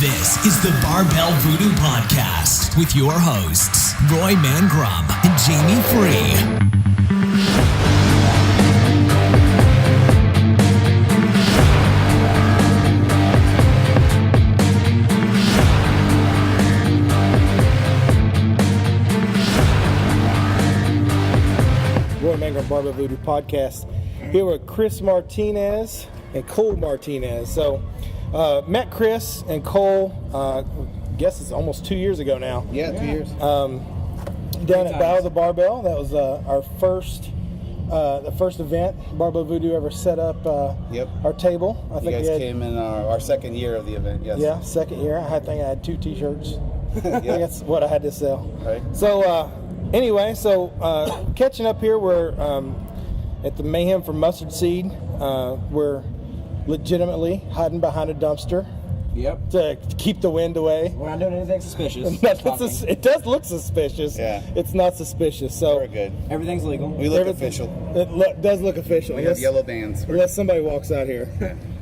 This is the Barbell VooDoo Podcast with your hosts, Roy Mangrum and Jamie Free. Roy Mangrum Barbell VooDoo Podcast here with Chris Martinez and Cole Martinez. So met Chris and Cole, I guess it's almost 2 years ago now. Yeah, 2 years. Down at Battle of the Barbell. That was our the first event Barbell VooDoo ever set up our table. I think you guys came in our second year of the event, yes. Yeah, second year. I think I had 2 t-shirts. Yeah. That's what I had to sell. Right. So anyway, catching up here, we're at the Mayhem for Mustard Seed. We're legitimately hiding behind a dumpster. Yep. To keep the wind away. We're not doing anything suspicious. It does look suspicious. Yeah. It's not suspicious. So We're good. Everything's legal. We look official. It does look official. We have yellow bands. Unless somebody walks out here.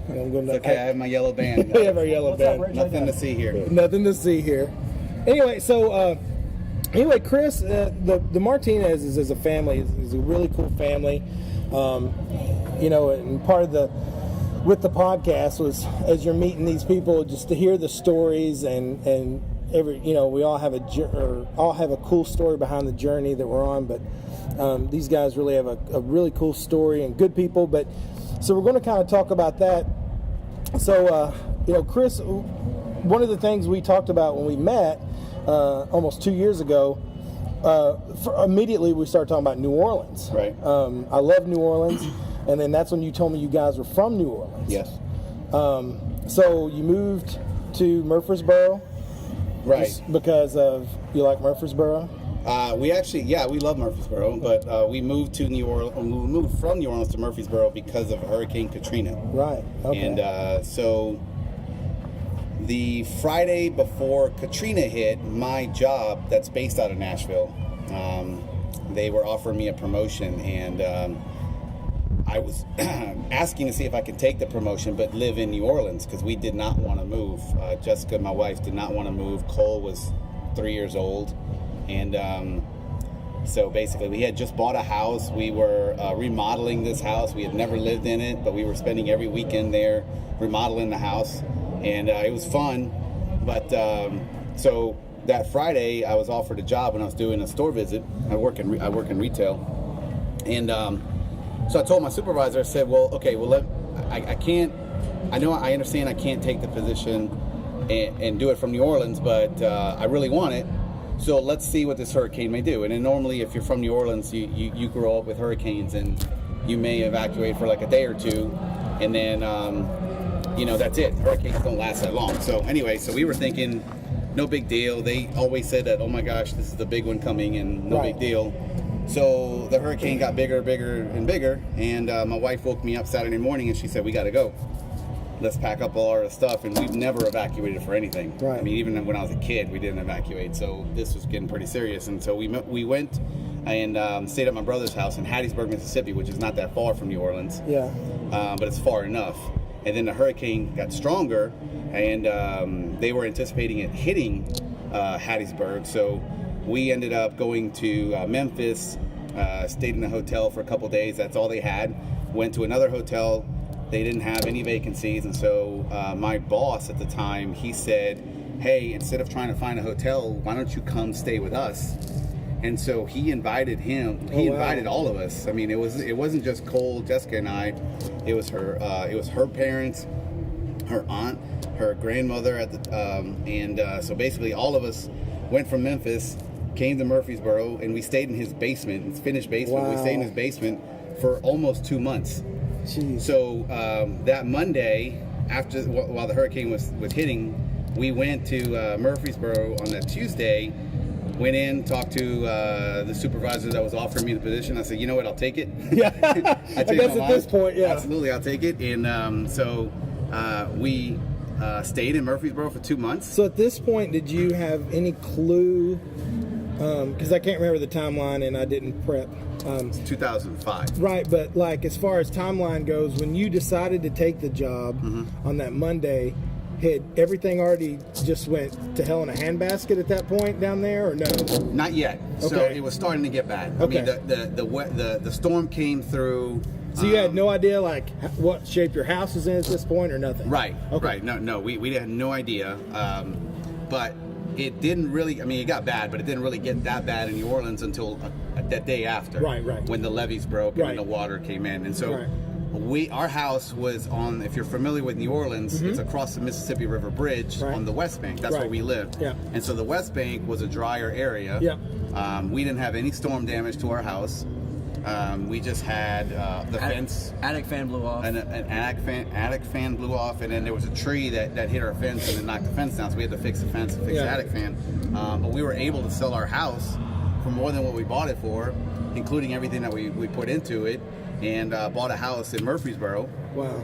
I'm going It's okay, I have my yellow band. We have our yellow band. Nothing to see here. Nothing to see here. Anyway, Chris, the Martinez's as a family is a really cool family. And part of with the podcast was, as you're meeting these people, just to hear the stories and we all have a cool story behind the journey that we're on. But these guys really have a really cool story and good people. So we're going to kind of talk about that. So Chris, one of the things we talked about when we met almost 2 years ago, immediately we started talking about New Orleans. Right. I love New Orleans, and then that's when you told me you guys were from New Orleans. Yes. So you moved to Murfreesboro, Right. Because of you like Murfreesboro. We love Murfreesboro, but we moved to New Orleans. We moved from New Orleans to Murfreesboro because of Hurricane Katrina. Right. Okay. And so the Friday before Katrina hit, my job that's based out of Nashville, they were offering me a promotion, and I was asking to see if I could take the promotion but live in New Orleans because we did not want to move. Jessica, my wife, did not want to move. Cole was 3 years old, and so basically we had just bought a house. We were remodeling this house. We had never lived in it, but we were spending every weekend there remodeling the house. And it was fun, but so that Friday I was offered a job when I was doing a store visit. I work in retail, and so I told my supervisor. I said, I can't. I understand I can't take the position and do it from New Orleans, but I really want it. So let's see what this hurricane may do. And then normally, if you're from New Orleans, you grow up with hurricanes, and you may evacuate for like a day or two, and then. That's it. Hurricanes don't last that long. So anyway, we were thinking, no big deal. They always said that, oh my gosh, this is the big one coming, and no big deal. So the hurricane got bigger, and bigger, and my wife woke me up Saturday morning, and she said, we got to go. Let's pack up all our stuff, and we've never evacuated for anything. Right. I mean, even when I was a kid, we didn't evacuate. So this was getting pretty serious, and so we went and stayed at my brother's house in Hattiesburg, Mississippi, which is not that far from New Orleans. Yeah. But it's far enough. And then the hurricane got stronger, and they were anticipating it hitting Hattiesburg. So we ended up going to Memphis, stayed in a hotel for a couple days. That's all they had. Went to another hotel. They didn't have any vacancies. And so my boss at the time, he said, hey, instead of trying to find a hotel, why don't you come stay with us? And so he invited him. He invited all of us. I mean, it wasn't just Cole, Jessica, and I. It was her parents, her aunt, her grandmother and so basically all of us went from Memphis, came to Murfreesboro, and we stayed in his basement. It's finished basement. Wow. We stayed in his basement for almost 2 months. Jeez. So that Monday, while the hurricane was hitting, we went to Murfreesboro on that Tuesday. Went in, talked to the supervisor that was offering me the position. I said, you know what, I'll take it. Yeah, I guess at this point, yeah. Absolutely, I'll take it. And so we stayed in Murfreesboro for 2 months. So at this point, did you have any clue? Because I can't remember the timeline, and I didn't prep. It's 2005. Right, but like as far as timeline goes, when you decided to take the job on that Monday, had everything already just went to hell in a handbasket at that point down there, or no? Not yet. So Okay. it was starting to get bad. Okay. I mean, the storm came through. So you had no idea like what shape your house was in at this point, or nothing? Right. Okay. Right. No. We had no idea. But it didn't really. I mean, it got bad, but it didn't really get that bad in New Orleans until that day after. Right. When the levees broke Right. and the water came in, and so. Right. Our house was on, if you're familiar with New Orleans, it's across the Mississippi River Bridge on the West Bank. That's where we lived. Yeah. And so the West Bank was a drier area. Yeah. We didn't have any storm damage to our house. We just had the fence. Attic fan blew off. An attic fan blew off, and then there was a tree that hit our fence and it knocked the fence down. So we had to fix the fence and fix the attic fan. But we were able to sell our house for more than what we bought it for, including everything that we put into it. And bought a house in Murfreesboro. Wow.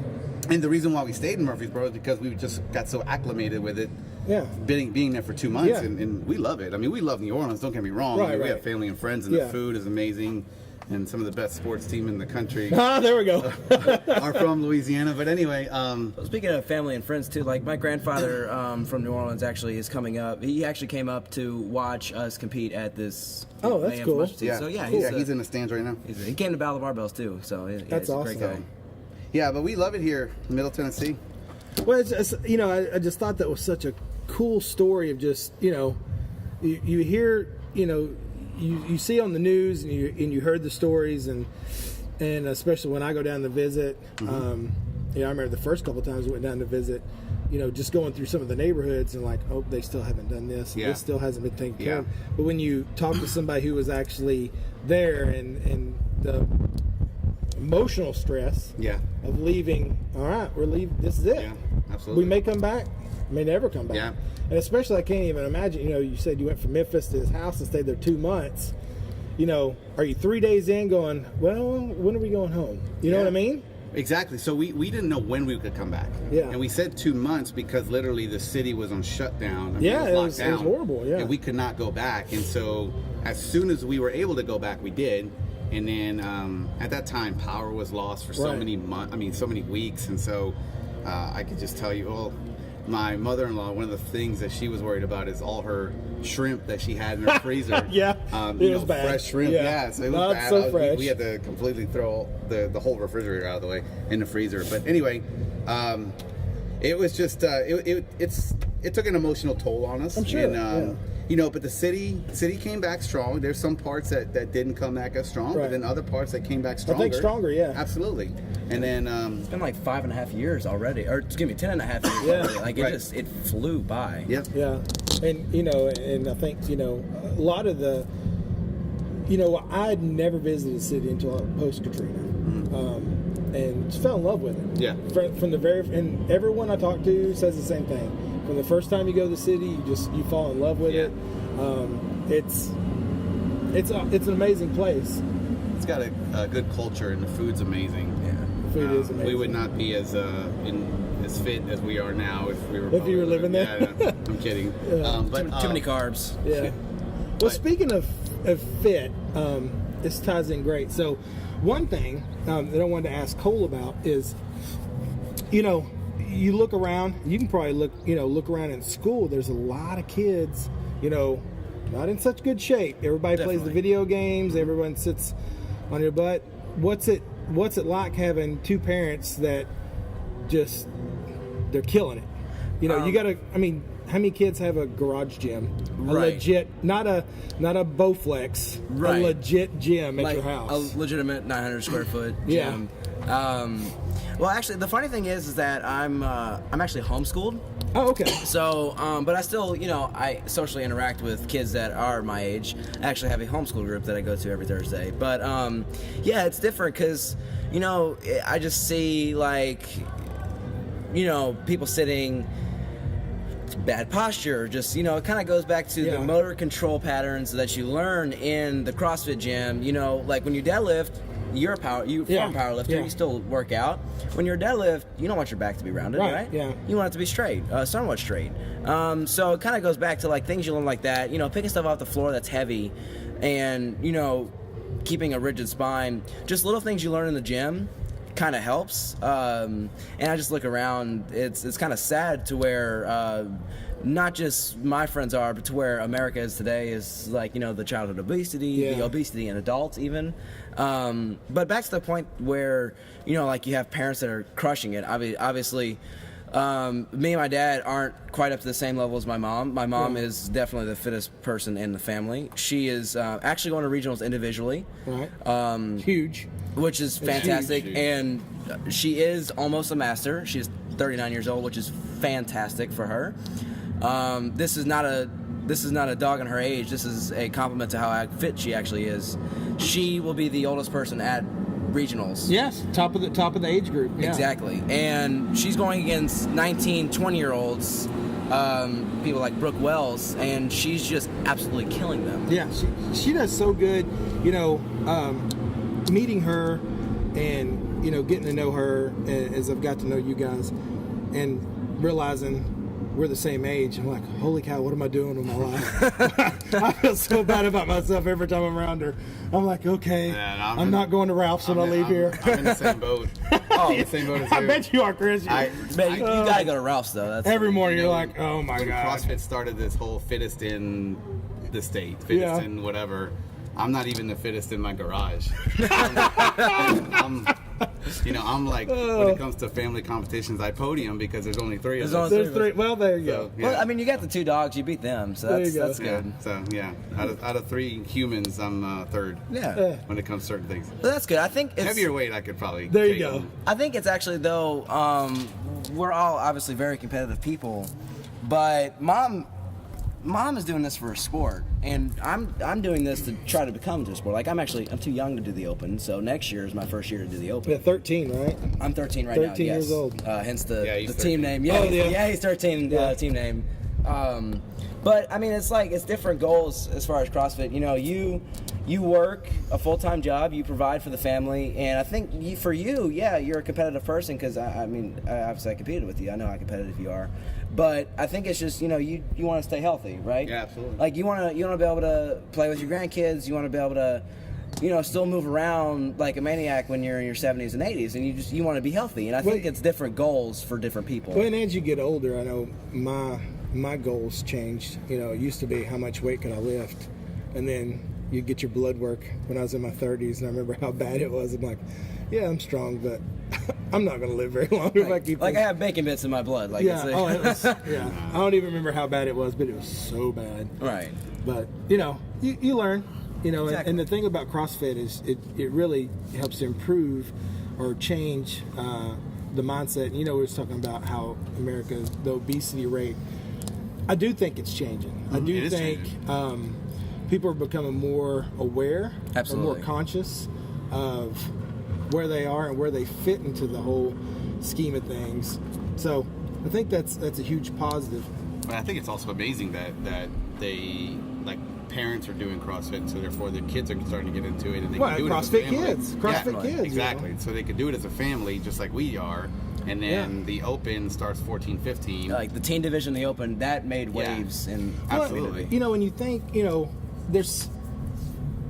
And the reason why we stayed in Murfreesboro is because we just got so acclimated with it. Yeah. Being there for 2 months, Yeah. and we love it. I mean, we love New Orleans. Don't get me wrong. Right, I mean, we right. have family and friends, and the food is amazing, and some of the best sports team in the country Ah, there we go. are from Louisiana. But anyway, Speaking of family and friends too, like my grandfather from New Orleans actually is coming up. He actually came up to watch us compete at this. Oh, that's Mayhem cool. Promotions. yeah, So yeah, he's in the stands right now. he came to Battle of Barbells too. So yeah, That's he's a awesome. great guy. Yeah, but we love it here in Middle Tennessee. Well, it's I just thought that was such a cool story of just, you hear, you see on the news and you heard the stories and especially when I go down to visit, I remember the first couple of times we went down to visit, just going through some of the neighborhoods and like, oh, they still haven't done this. And this still hasn't been taken care of. But when you talk to somebody who was actually there and the emotional stress of leaving, all right, we're leaving, this is it. Yeah, absolutely. We may come back, may never come back. Yeah. And especially, I can't even imagine, you said you went from Memphis to his house and stayed there 2 months. Are you 3 days in going, well, when are we going home? You know what I mean? Exactly. So we didn't know when we could come back. Yeah. And we said 2 months because literally the city was on shutdown. I mean, Yeah, it was locked down. horrible, yeah. And we could not go back. And so as soon as we were able to go back, we did. And then at that time, power was lost for so many months. I mean, so many weeks. And so I could just tell you, my mother-in-law, one of the things that she was worried about is all her shrimp that she had in her freezer. Yeah, it was bad. Fresh shrimp. Yeah, so it was Not bad. so fresh. We had to completely throw the whole refrigerator out of the way in the freezer. But anyway, it was just it took an emotional toll on us. I'm sure. And, but the city came back strong. There's some parts that didn't come back as strong, but then other parts that came back stronger. I think stronger, yeah. Absolutely. And then It's been like 5.5 years already, or excuse me, 10.5 years. Yeah. Already. Like it flew by. Yep. Yeah. And, and I think, a lot of the, I'd never visited the city until post Katrina. And just fell in love with it. Yeah. From the and everyone I talk to says the same thing. From the first time you go to the city, you fall in love with it. It's an amazing place. It's got a good culture, and the food's amazing. Yeah, the food is amazing. We would not be as fit as we are now if we were. If you were living there. Yeah, no, I'm kidding. But Too many carbs. Yeah. Well, speaking of fit, this ties in great. So, one thing that I wanted to ask Cole about is, you look around. You can probably look around in school. There's a lot of kids, not in such good shape. Everybody plays the video games. Everyone sits on your butt. What's it like having two parents that just they're killing it? You gotta. I mean, how many kids have a garage gym? A legit, not a Bowflex. Right. A legit gym at Like your house. a legitimate 900 square foot Yeah. gym. Well, actually, the funny thing is that I'm actually homeschooled. Oh, okay. So, but I still, I socially interact with kids that are my age. I actually have a homeschool group that I go to every Thursday. But, yeah, it's different because, I just see, people sitting, bad posture, just, it kind of goes back to the motor control patterns that you learn in the CrossFit gym. Like when you deadlift, you're a power lifter, you still work out. When you're a deadlift, you don't want your back to be rounded, right? Yeah. You want it to be straight, somewhat straight. So it kind of goes back to things you learn like that, picking stuff off the floor that's heavy and, keeping a rigid spine, just little things you learn in the gym kind of helps. And I just look around, it's kind of sad to where not just my friends are, but to where America is today is like, the childhood obesity, the obesity in adults even. But back to the point where, like you have parents that are crushing it. Obviously, me and my dad aren't quite up to the same level as my mom. My mom is definitely the fittest person in the family. She is actually going to regionals individually. Right. Huge. Which is fantastic. Huge. And she is almost a master. She's 39 years old, which is fantastic for her. This is not a dog on her age. This is a compliment to how fit she actually is. She will be the oldest person at regionals. Yes, top of the age group. Yeah. Exactly. And she's going against 19, 20-year-olds, people like Brooke Wells, and she's just absolutely killing them. Yeah, she does so good. Meeting her and getting to know her as I've got to know you guys, and realizing we're the same age. I'm like, holy cow, what am I doing with my life? I feel so bad about myself every time I'm around her. I'm like, okay, I'm not going to Ralph's when I leave here. I'm in the same boat. The same boat as you. I bet you are, Chris. You gotta go to Ralph's though. That's every morning you're like, oh my when god. CrossFit started this whole fittest in the state, fittest in whatever. I'm not even the fittest in my garage. I'm like, when it comes to family competitions, I podium because there's only three of us. There's three. Well, there you go. Yeah. Well, I mean, you got the two dogs, you beat them, so that's good. So out of three humans, I'm third. Yeah. When it comes to certain things. Well, that's good. I think it's Heavier weight, I could probably. There you take go. them. I think it's actually though, we're all obviously very competitive people, but mom is doing this for a sport, and I'm doing this to try to become to a sport. Like I'm too young to do the Open, so next year is my first year to do the Open. Yeah, 13, right? I'm 13 right now. 13 years old. Hence the he's team 13. name. He's 13. Team name. But I mean, it's different goals as far as CrossFit. You work a full-time job, you provide for the family, and I think you're a competitive person because obviously I competed with you. I know how competitive you are, but I think it's just you want to stay healthy, right? Yeah, absolutely. Like you want to be able to play with your grandkids. You want to be able to still move around like a maniac when you're in your 70s and 80s, and you want to be healthy. And I think it's different goals for different people. Well, and as you get older, I know my goals changed. It used to be how much weight could I lift, and then you get your blood work when I was in my 30s, and I remember how bad it was. I'm like, yeah, I'm strong, but I'm not going to live very long if I keep I have bacon bits in my blood. Like it was, I don't even remember how bad it was, but it was so bad. Right. But you learn. Exactly. And the thing about CrossFit is it really helps improve or change the mindset. We were talking about how America, the obesity rate, I do think it's changing. I do think people are becoming more aware, absolutely, and more conscious of where they are and where they fit into the whole scheme of things. So I think that's a huge positive. But I think it's also amazing that they parents are doing CrossFit, so therefore their kids are starting to get into it, and they can do it as a family. CrossFit kids, exactly. So they can do it as a family, just like we are. And then the Open starts 14, 15. Like the teen division, the Open, that made waves. And absolutely. When you think, there's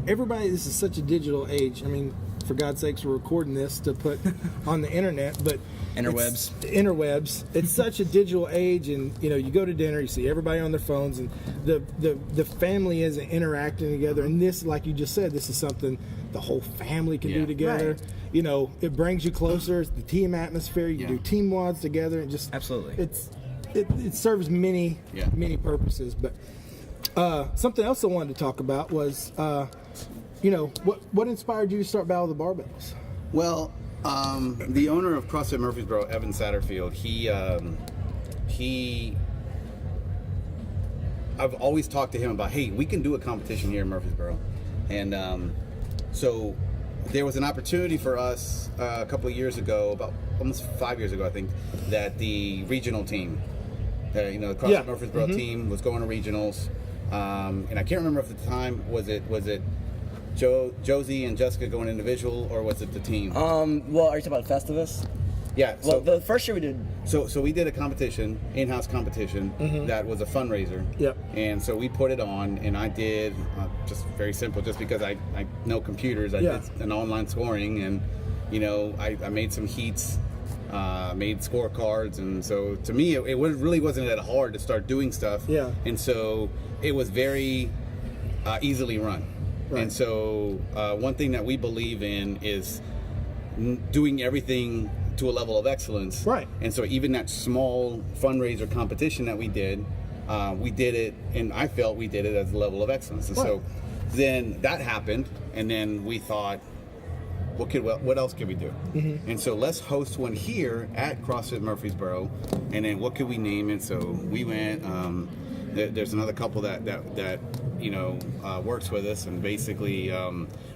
everybody. This is such a digital age. I mean, for God's sakes, we're recording this to put on the internet, but interwebs. It's such a digital age, and you go to dinner, you see everybody on their phones, and the family isn't interacting together. And this, like you just said, this is something the whole family can do together. Right. It brings you closer. It's the team atmosphere. You do team wads together, and just absolutely, it serves many purposes. But something else I wanted to talk about was what inspired you to start Battle of the Barbells? Well, the owner of CrossFit Murfreesboro, Evan Satterfield, I've always talked to him about, hey, we can do a competition here in Murfreesboro. And so there was an opportunity for us a couple of years ago, about almost 5 years ago, I think, that the regional team, the CrossFit Murfreesboro team was going to regionals. And I can't remember if at the time, was it Josie and Jessica going individual, or was it the team? Well, are you talking about Festivus? Yeah. Well, the first year we did. So we did a competition, in-house competition, that was a fundraiser. Yep. And so we put it on, and I did just very simple, just because I know computers. I did an online scoring, and I made some heats, made scorecards, and so to me, it really wasn't that hard to start doing stuff. Yeah. And so it was very easily run. Right. And so one thing that we believe in is doing everything to a level of excellence. Right. And so even that small fundraiser competition that we did it, and I felt we did it at the level of excellence. And so then that happened, and then we thought, what else could we do? Mm-hmm. And so let's host one here at CrossFit Murfreesboro, and then what could we name it? So we went. There's another couple that works with us, and basically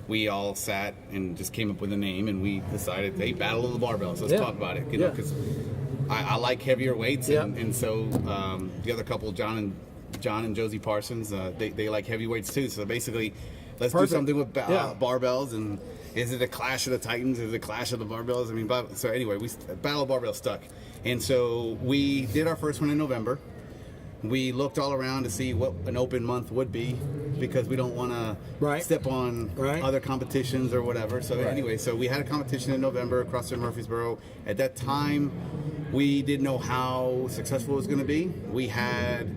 we all sat and just came up with a name, and we decided, hey, Battle of the Barbells. Let's talk about it, because I like heavier weights, and so the other couple, John and Josie Parsons, they like heavy weights too. So basically, let's do something with barbells. And is it a clash of the Titans? Is it a clash of the barbells? I mean, so anyway, Battle of Barbell stuck, and so we did our first one in November. We looked all around to see what an open month would be, because we don't want to step on other competitions or whatever. So anyway, so we had a competition in November across Murfreesboro. At that time, we didn't know how successful it was going to be. We had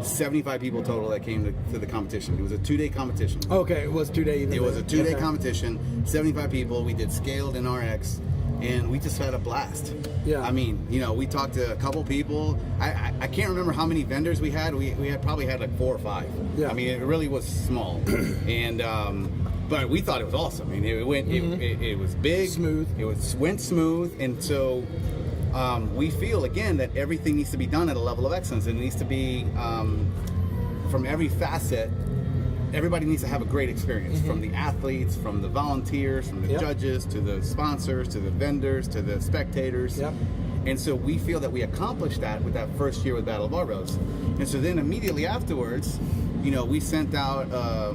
75 people total that came to the competition. It was a 2-day competition. Okay, it was 2 days. It was a 2-day competition, 75 people. We did scaled and RX. And we just had a blast. Yeah. I mean, we talked to a couple people. I can't remember how many vendors we had. We had probably had like 4 or 5. Yeah. I mean, it really was small. And but we thought it was awesome. I mean, it went. It was big. Smooth. Went smooth. And so we feel again that everything needs to be done at a level of excellence. It needs to be from every facet. Everybody needs to have a great experience, from the athletes, from the volunteers, from the judges, to the sponsors, to the vendors, to the spectators. Yep. And so we feel that we accomplished that with that first year with Battle of Barbells. And so then immediately afterwards, we sent out a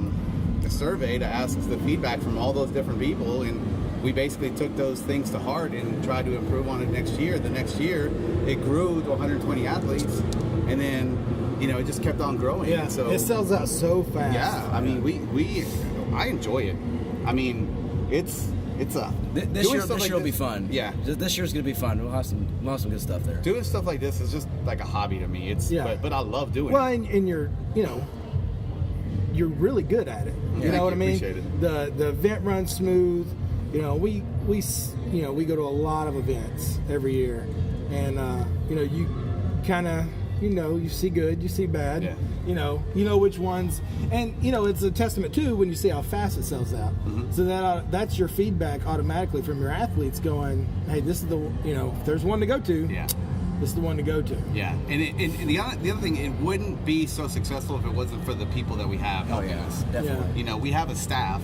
survey to ask the feedback from all those different people, and we basically took those things to heart and tried to improve on it next year. The next year, it grew to 120 athletes, and then it just kept on growing. Yeah, and so it sells out so fast. Yeah, I mean, I enjoy it. I mean, it's this year will be fun. Yeah, this year's gonna be fun. We'll have some good stuff there. Doing stuff like this is just like a hobby to me. But I love doing it. Well, and you're really good at it. You know what I mean? Appreciate it. The event runs smooth. We go to a lot of events every year, and you kind of. You see good, you see bad. Yeah. You know which ones, and it's a testament too when you see how fast it sells out. Mm-hmm. So that's your feedback automatically from your athletes going, hey, this is the if there's one to go to. Yeah. This is the one to go to. Yeah, and the other thing, it wouldn't be so successful if it wasn't for the people that we have helping us. Definitely. Yeah. We have a staff.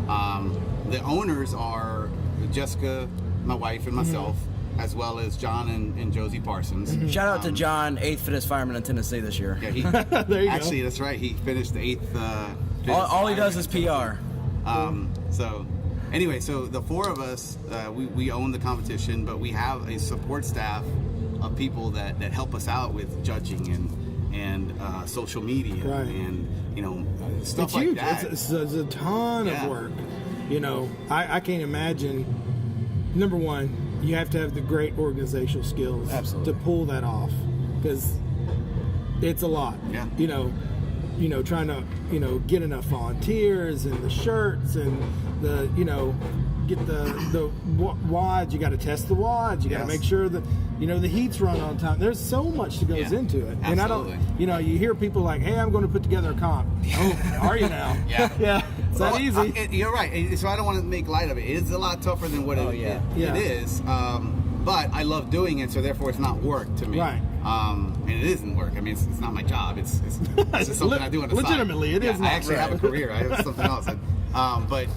The owners are Jessica, my wife, and myself. Mm-hmm. As well as John and Josie Parsons. Mm-hmm. Shout out to John, 8th fittest fireman in Tennessee this year. Yeah, there you actually, go. That's right. He finished the 8th. All he does is PR. So, anyway, so the 4 of us, we own the competition, but we have a support staff of people that help us out with judging and social media and stuff it's like huge. that. It's a ton of work. I can't imagine. Number one, you have to have the great organizational skills to pull that off, because it's a lot. Yeah. Trying to get enough volunteers and the shirts and the get the wads. You got to test the wads. You got to make sure that the heats run on time. There's so much that goes into it. Absolutely. And I don't. You hear people like, "Hey, I'm going to put together a comp." Oh, are you now? Yeah. Yeah. It's not easy. You're right. So I don't want to make light of it. It is a lot tougher than what it is. But I love doing it, so therefore it's not work to me. Right. And it isn't work. I mean, it's not my job. It's just something I do on the side. Legitimately, it is not. I actually have a career. I have something else. But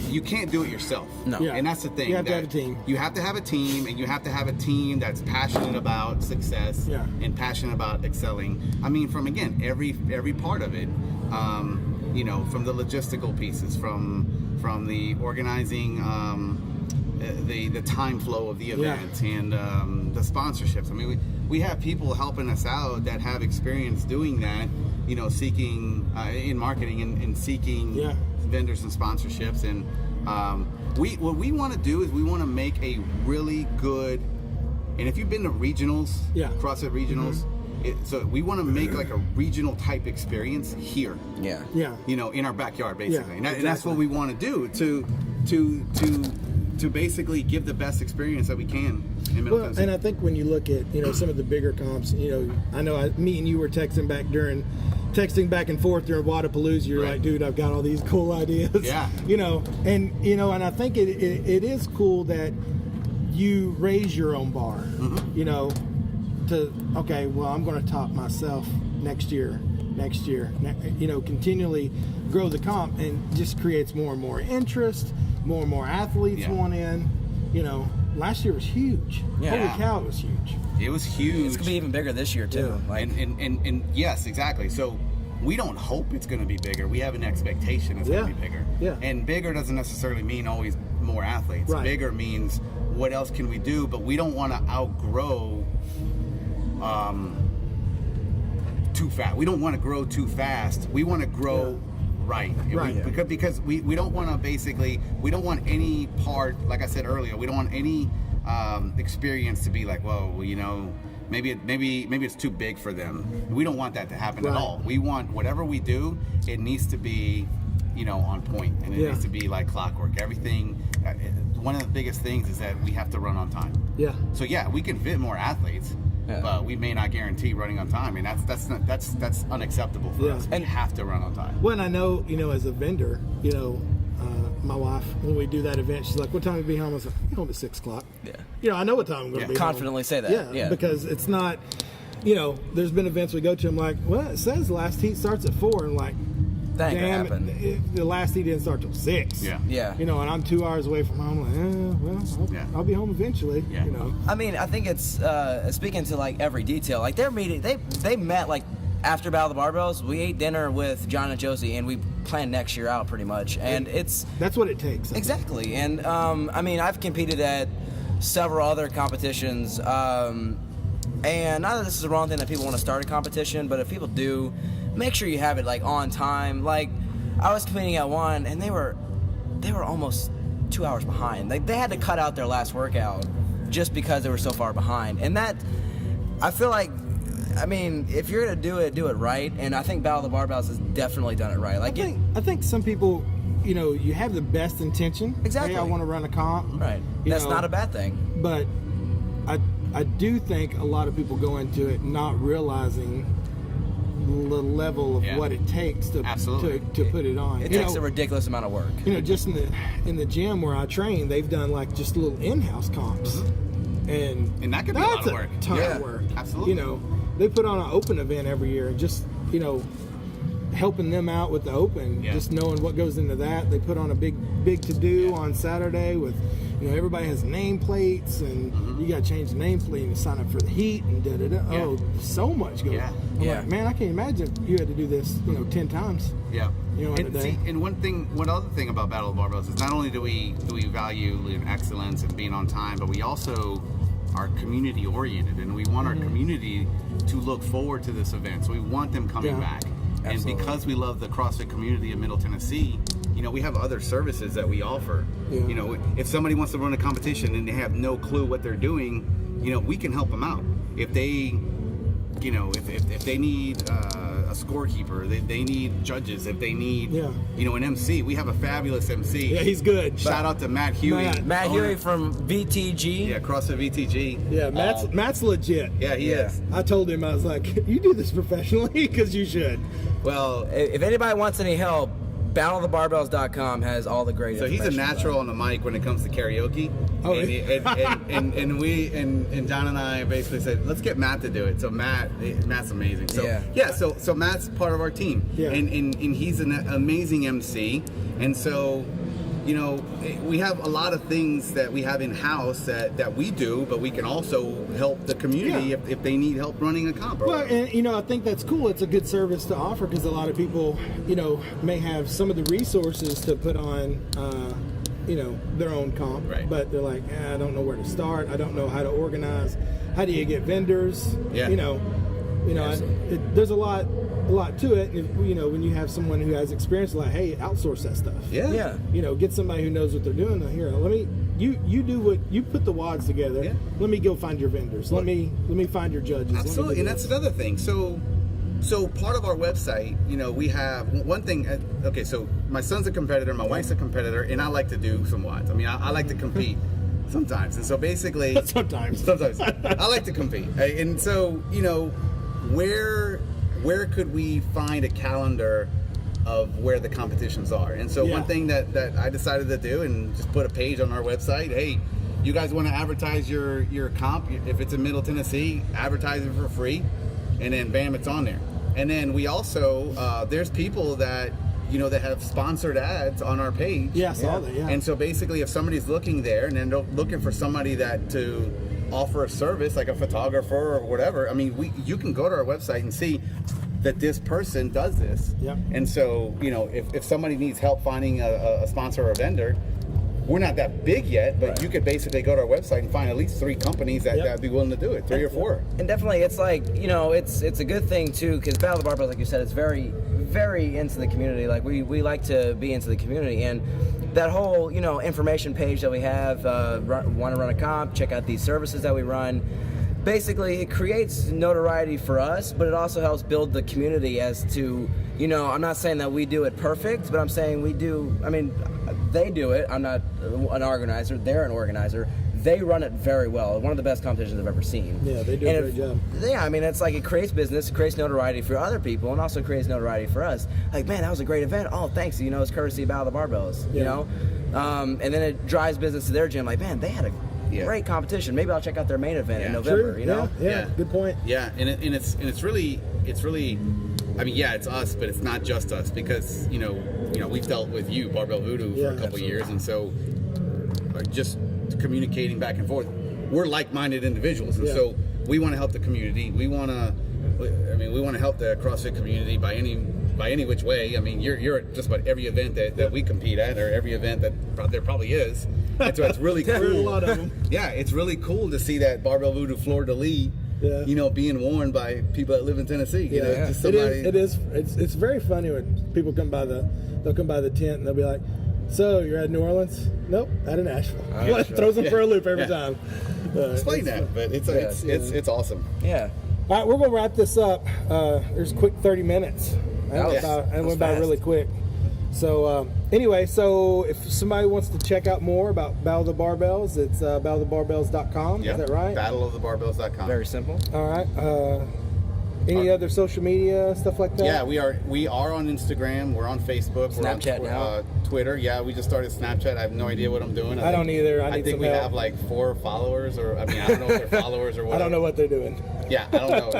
you can't do it yourself. No. Yeah. And that's the thing. You have to have a team. You have to have a team, and you have to have a team that's passionate about success and passionate about excelling. I mean, from again every part of it. From the logistical pieces, from the organizing, the time flow of the event, and the sponsorships. I mean, we have people helping us out that have experience doing that. Seeking in marketing and seeking vendors and sponsorships, and What we want to do is we want to make a really good, and if you've been to regionals, CrossFit regionals, so we want to make like a regional type experience here. Yeah. You know, in our backyard, basically, and that's what we want to do to basically give the best experience that we can in Middle Tennessee. And I think when you look at some of the bigger comps, I know me and you were texting back and forth during Wadapalooza. You're like, dude, I've got all these cool ideas. Yeah. And I think it is cool that you raise your own bar. I'm going to top myself next year, continually grow the comp, and just creates more and more interest, more and more athletes want in. Last year was huge. Holy cow, it was huge. It was huge. It's gonna be even bigger this year too. And yes, exactly. So we don't hope it's going to be bigger. We have an expectation it's going to be bigger. Yeah. And bigger doesn't necessarily mean always more athletes. Right. Bigger means what else can we do? But we don't want to outgrow too fast. We don't want to grow too fast. We want to grow right. Because we don't want to we don't want any part, like I said earlier, we don't want any experience to be like, whoa, maybe it's too big for them. We don't want that to happen at all. We want whatever we do, it needs to be, on point, and it needs to be like clockwork. Everything. One of the biggest things is that we have to run on time. Yeah. So we can fit more athletes, but we may not guarantee running on time, and that's unacceptable for us. We have to run on time. Well, and I know, as a vendor, my wife, when we do that event, she's like, "What time will you be home?" I was like, "Be home at 6 o'clock." Yeah. I know what time I'm going to be confidently home. say that. Yeah. Because it's not, there's been events we go to, I'm like, well, it says the last heat starts at 4, and like, that ain't gonna happen. The last heat didn't start till 6. Yeah. And I'm 2 hours away from home. Like, I'll be home eventually. Yeah. I mean, I think it's speaking to like every detail. Like their meeting, they met like after Battle of the Barbells. We ate dinner with John and Josie, and we planned next year out pretty much. And that's what it takes. Exactly. And I mean, I've competed at several other competitions. And not that this is the wrong thing that people want to start a competition, but if people do, make sure you have it like on time. Like I was competing at one, and they were almost 2 hours behind. Like they had to cut out their last workout just because they were so far behind. And that, I feel like, I mean, if you're gonna do it right. And I think Battle of the Barbells has definitely done it right. Like I think some people, you have the best intention. Exactly. Hey, I want to run a comp. Right. That's not a bad thing. But I do think a lot of people go into it not realizing the level of what it takes to put it on. It takes a ridiculous amount of work. Just in the gym where I train, they've done like just little in-house comps, and that could be a lot of work. Ton of work. Absolutely. They put on an open event every year, and just helping them out with the open, just knowing what goes into that. They put on a big to do on Saturday with. Everybody has nameplates, and you got to change the nameplate and sign up for the heat and da-da-da. Oh, so much goes. I'm like, man, I can't imagine you had to do this, 10 times. Yeah. In a day. And one other thing about Battle of the Barbells is not only do we value excellence and being on time, but we also are community oriented, and we want our community to look forward to this event. So we want them coming back. Absolutely. And because we love the CrossFit community in Middle Tennessee, we have other services that we offer. If somebody wants to run a competition and they have no clue what they're doing, we can help them out. If they, if they need a scorekeeper, they need judges. If they need, an MC, we have a fabulous MC. Yeah, he's good. Shout out to Matt Huey. Matt Huey from VTG. Yeah, CrossFit VTG. Yeah, Matt's legit. Yeah, he is. I told him, I was like, you do this professionally because you should. Well, if anybody wants any help, BattleOfTheBarbells.com has all the great information. So he's a natural on the mic when it comes to karaoke. Oh, and John and I basically said, let's get Matt to do it. So Matt's amazing. So so Matt's part of our team. Yeah. And he's an amazing MC. And so, we have a lot of things that we have in-house that we do, but we can also help the community if they need help running a comp. Well, and, I think that's cool. It's a good service to offer because a lot of people, may have some of the resources to put on, their own comp. Right. But they're like, I don't know where to start. I don't know how to organize. How do you get vendors? Yeah. There's a lot lot to it. If, you know, when you have someone who has experience, like, hey, outsource that stuff. Yeah. You know, get somebody who knows what they're doing. Here, you do what you put the wads together. Yeah. Let me go find your vendors. Let me find your judges. Absolutely, and that's another thing. So part of our website, you know, we have one thing. Okay, so my son's a competitor, my wife's a competitor, and I like to do some wads. I mean, I like to compete sometimes, and so basically, sometimes I like to compete, and so you know, where could we find a calendar of where the competitions are? And so one thing that I decided to do, and just put a page on our website. Hey, you guys want to advertise your comp? If it's in Middle Tennessee, advertise it for free, and then bam, it's on there. And then we also there's people that, you know, that have sponsored ads on our page. Yeah, I saw that. Yeah. And so basically, if somebody's looking there and then they're looking for somebody to offer a service, like a photographer or whatever, I mean, you can go to our website and see that this person does this. Yep. And so, you know, if somebody needs help finding a sponsor or a vendor, we're not that big yet, but you could basically go to our website and find at least 3 companies that'd be willing to do it, 3 or 4. And definitely, it's like, you know, it's a good thing too, because Battle of the Barbells, like you said, it's very, very into the community. Like we like to be into the community, and that whole, you know, information page that we have, want to run a comp, check out these services that we run. Basically, it creates notoriety for us, but it also helps build the community as to, you know, I'm not saying that we do it perfect, but I'm saying we do. I mean, they do it. I'm not an organizer. They're an organizer. They run it very well. One of the best competitions I've ever seen. Yeah, they do a great job. Yeah, I mean, it's like it creates business, it creates notoriety for other people, and also creates notoriety for us. Like, man, that was a great event. Oh, thanks. You know, it's courtesy of Battle of the Barbells. You know, and then it drives business to their gym. Like, man, they had a great competition. Maybe I'll check out their main event in November. True. You know? Yeah. Good point. Yeah, and it's really. I mean, yeah, it's us, but it's not just us, because you know we've dealt with you, Barbell VooDoo, for a couple of years, and so just communicating back and forth, we're like-minded individuals, and so we want to help the community. We want to help the CrossFit community by any which way. I mean, you're at just about every event that we compete at, or every event that there probably is. And so it's really cool. There's a lot of them. Yeah, it's really cool to see that Barbell VooDoo Fleur de Lis, you know, being worn by people that live in Tennessee. You know, just somebody. It is. It's very funny when people come by the tent and they'll be like, "So you're at New Orleans?" "Nope, at Nashville." Throws them for a loop every time. Explain that, but it's awesome. Yeah. All right, we're gonna wrap this up. There's a quick 30 minutes. It went by really quick. So anyway, so if somebody wants to check out more about Battle of the Barbells, it's battleofthebarbells.com. Is that right? Battleofthebarbells.com. Very simple. All right. Any other social media stuff like that? Yeah, we are on Instagram. We're on Facebook. Snapchat we're on Twitter. Yeah, we just started Snapchat. I have no idea what I'm doing. I don't either. I think we help. have like 4 followers, or I don't know if they're followers or whatever. I don't know what they're doing. Yeah, I don't know.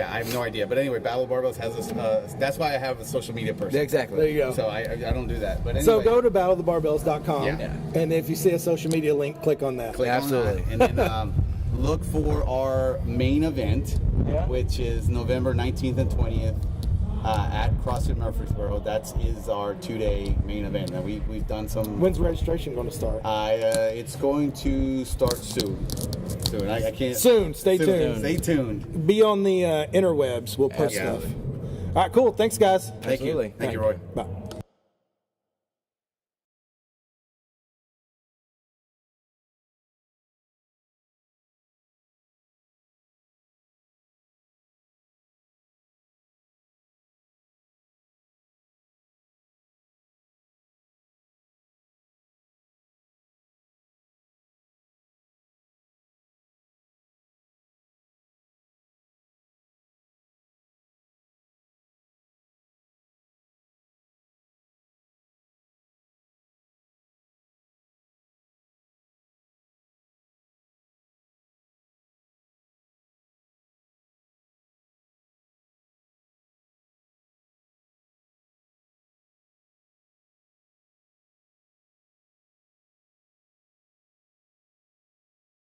I have no idea. But anyway, Battle of Barbells has this. That's why I have a social media person. Exactly. There you go. So I don't do that. But anyway. So go to battleofthebarbells.com. Yeah. And if you see a social media link, click on that. Click Absolutely. on that, and then look for our main event, which is November 19th and 20th at CrossFit Murfreesboro. That is our 2-day main event. Now we've done some. When's registration going to start? It's going to start soon. I can't. Soon. Stay tuned. Stay tuned. Be on the interwebs. We'll post stuff. All right, cool. Thanks, guys. Thank you. Thank you, Roy. Bye.